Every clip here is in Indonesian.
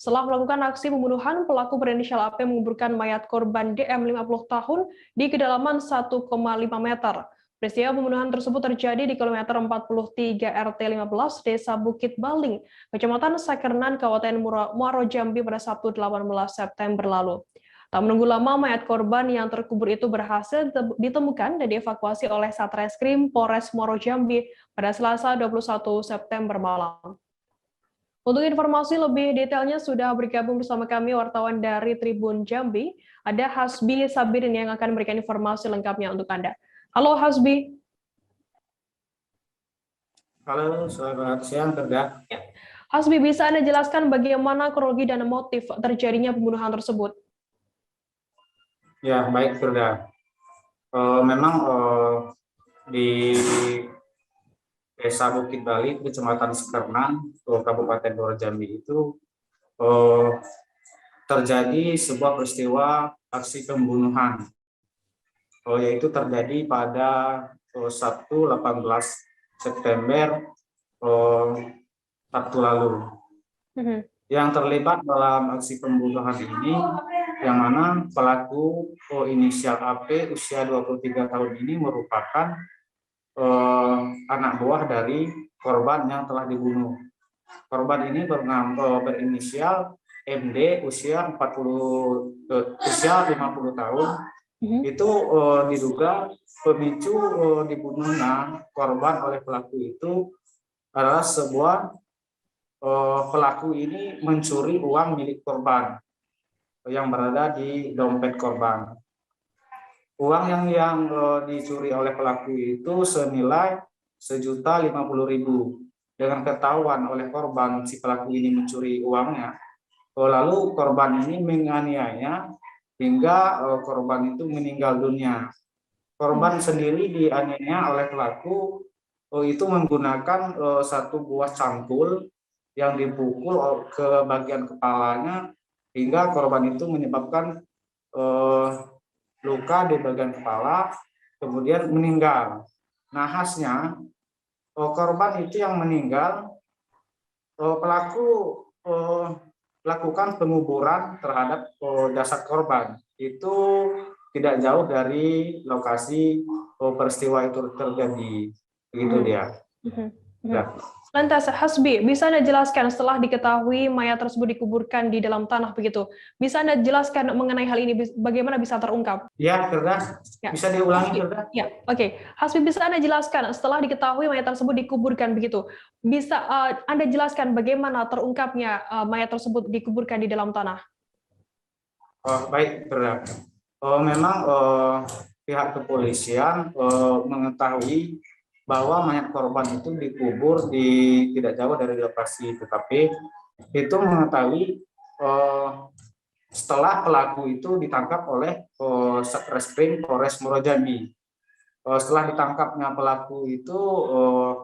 Setelah melakukan aksi pembunuhan, pelaku berinisial AP menguburkan mayat korban DM 50 tahun di kedalaman 1,5 meter. Peristiwa pembunuhan tersebut terjadi di kilometer 43 RT 15 Desa Bukit Baling, Kecamatan Sakernan, Kabupaten Muaro Jambi pada Sabtu 18 September lalu. Tak menunggu lama, mayat korban yang terkubur itu berhasil ditemukan dan dievakuasi oleh Satreskrim Polres Muaro Jambi pada Selasa 21 September malam. Untuk informasi lebih detailnya sudah bergabung bersama kami wartawan dari Tribun Jambi, ada Hasbi Sabirin yang akan memberikan informasi lengkapnya untuk Anda. Halo Hasbi. Halo, selamat siang, Terda. Hasbi, bisa Anda jelaskan bagaimana kronologi dan motif terjadinya pembunuhan tersebut? Ya, baik, Terda. Memang di Desa Bukit Bali, Kecamatan Sakernan, Kabupaten Muaro Jambi itu terjadi sebuah peristiwa aksi pembunuhan, yaitu terjadi pada Sabtu 18 September Sabtu lalu. Yang terlibat dalam aksi pembunuhan ini, yang mana pelaku inisial AP usia 23 tahun ini merupakan anak buah dari korban yang telah dibunuh. Korban ini berinisial MD usia 50 tahun. Itu diduga pemicu dibunuhnya korban oleh pelaku itu adalah sebuah pelaku ini mencuri uang milik korban yang berada di dompet korban. Uang yang dicuri oleh pelaku itu senilai Rp1.050.000. Dengan ketahuan oleh korban si pelaku ini mencuri uangnya, lalu korban ini menganiaya hingga korban itu meninggal dunia. Korban sendiri dianiaya oleh pelaku itu menggunakan satu buah cangkul yang dipukul ke bagian kepalanya hingga korban itu menyebabkan luka di bagian kepala, kemudian meninggal. Nahasnya, korban itu yang meninggal, pelaku lakukan penguburan terhadap jasad korban. Itu tidak jauh dari lokasi peristiwa itu terjadi. Begitu dia. Ya. Lantas, Hasbi, bisa Anda jelaskan setelah diketahui mayat tersebut dikuburkan di dalam tanah begitu, bisa Anda jelaskan mengenai hal ini, bagaimana bisa terungkap? Ya, Terda. Ya. Bisa diulangi, Terda? Ya, oke. Hasbi, bisa Anda jelaskan setelah diketahui mayat tersebut dikuburkan begitu, bisa Anda jelaskan bagaimana terungkapnya mayat tersebut dikuburkan di dalam tanah? Baik, Terda. Memang pihak kepolisian mengetahui bahwa mayat korban itu dikubur di tidak jauh dari lokasi TKP. Itu mengetahui setelah pelaku itu ditangkap oleh Satreskrim Polres Muaro Jambi. Setelah ditangkapnya pelaku itu,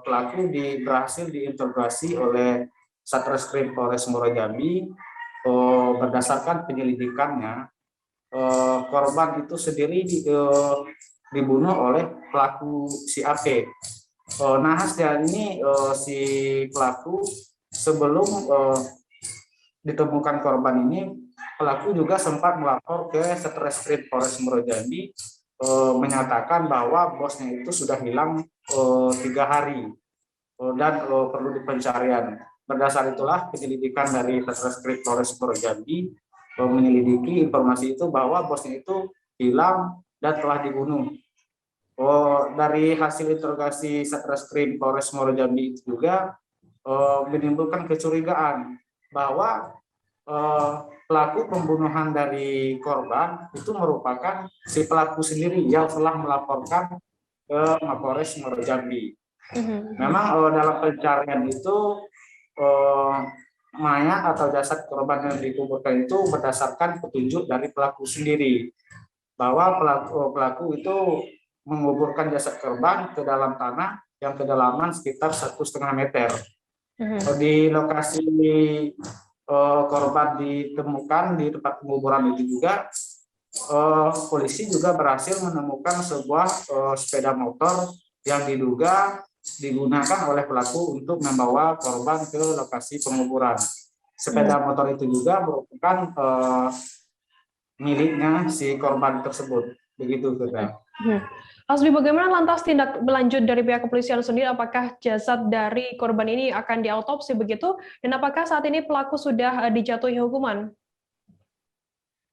pelaku berhasil diinterogasi oleh Satreskrim Polres Muaro Jambi. Berdasarkan penyelidikannya, korban itu sendiri dibunuh oleh pelaku si AP. Nahasnya ini si pelaku sebelum ditemukan korban ini, pelaku juga sempat melapor ke Satreskrim Polres Muaro Jambi menyatakan bahwa bosnya itu sudah hilang 3 hari dan perlu pencarian. Berdasar itulah penyelidikan dari Satreskrim Polres Muaro Jambi menyelidiki informasi itu bahwa bosnya itu hilang dan telah dibunuh. Dari hasil interogasi Satreskrim Polres Muaro Jambi itu juga menimbulkan kecurigaan bahwa pelaku pembunuhan dari korban itu merupakan si pelaku sendiri yang telah melaporkan ke Mapolres Muaro Jambi. Memang dalam pencarian itu mayat atau jasad korban yang dikuburkan itu berdasarkan petunjuk dari pelaku sendiri, bahwa pelaku itu menguburkan jasad korban ke dalam tanah yang kedalaman sekitar 1,5 meter. Di lokasi korban ditemukan di tempat penguburan itu juga polisi juga berhasil menemukan sebuah sepeda motor yang diduga digunakan oleh pelaku untuk membawa korban ke lokasi penguburan. sepeda motor itu juga merupakan miliknya si korban tersebut. Begitu, Firda. Asli, bagaimana lantas tindak lanjut dari pihak kepolisian sendiri? Apakah jasad dari korban ini akan diautopsi begitu? Dan apakah saat ini pelaku sudah dijatuhi hukuman?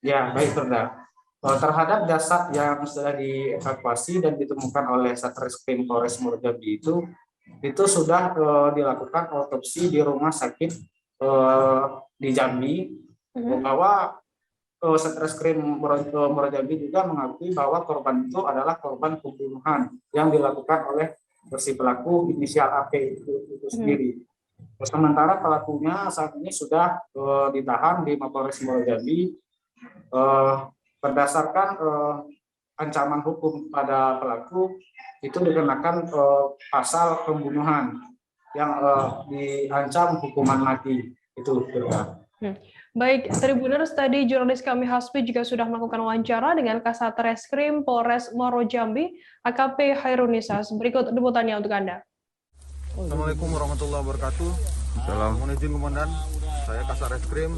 Ya, baik, Firda. Terhadap jasad yang sudah dievakuasi dan ditemukan oleh Satreskrim Polres Muaro Jambi itu sudah dilakukan autopsi di rumah sakit di Jambi, bahwa Satreskrim Muaro Jambi juga mengakui bahwa korban itu adalah korban pembunuhan yang dilakukan oleh si pelaku inisial AP itu sendiri. Sementara pelakunya saat ini sudah ditahan di Mapolres Muaro Jambi. Berdasarkan ancaman hukum pada pelaku itu dikenakan pasal pembunuhan yang diancam hukuman mati. Itu, Firda. Baik, Tribuners, tadi jurnalis kami Hasbi juga sudah melakukan wawancara dengan Kasat Reskrim Polres Muaro Jambi, AKP Hairunisa. Berikut liputannya untuk Anda. Assalamualaikum warahmatullahi wabarakatuh. Mohon izin Komandan, saya Kasat Reskrim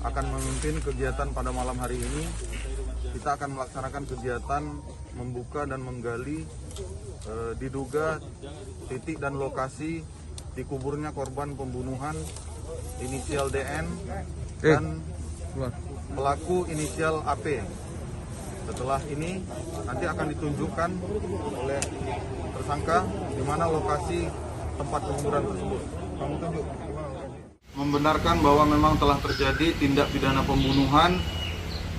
akan memimpin kegiatan pada malam hari ini. Kita akan melaksanakan kegiatan membuka dan menggali diduga titik dan lokasi dikuburnya korban pembunuhan inisial DN dan pelaku inisial AP. Setelah ini nanti akan ditunjukkan oleh tersangka di mana lokasi tempat penguburan tersebut. Kamu tunjuk. Membenarkan bahwa memang telah terjadi tindak pidana pembunuhan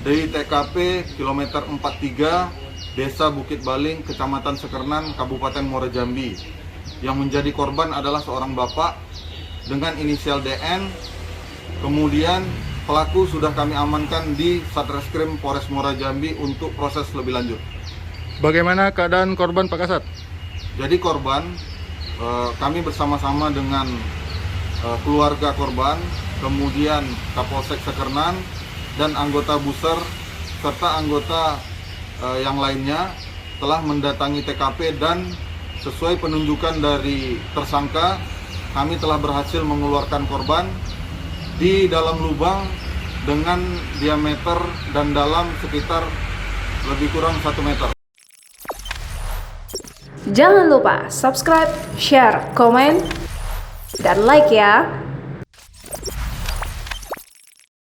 di TKP kilometer 43 Desa Bukit Baling, Kecamatan Sekernan, Kabupaten Muaro Jambi. Yang menjadi korban adalah seorang bapak dengan inisial DN. Kemudian pelaku sudah kami amankan di Satreskrim Polres Muaro Jambi untuk proses lebih lanjut. Bagaimana keadaan korban, Pak Kasat? Jadi korban, kami bersama-sama dengan keluarga korban, kemudian Kapolsek Sekernan, dan anggota Buser, serta anggota yang lainnya telah mendatangi TKP dan sesuai penunjukan dari tersangka, kami telah berhasil mengeluarkan korban di dalam lubang dengan diameter dan dalam sekitar lebih kurang 1 meter. Jangan lupa subscribe, share, komen, dan like ya.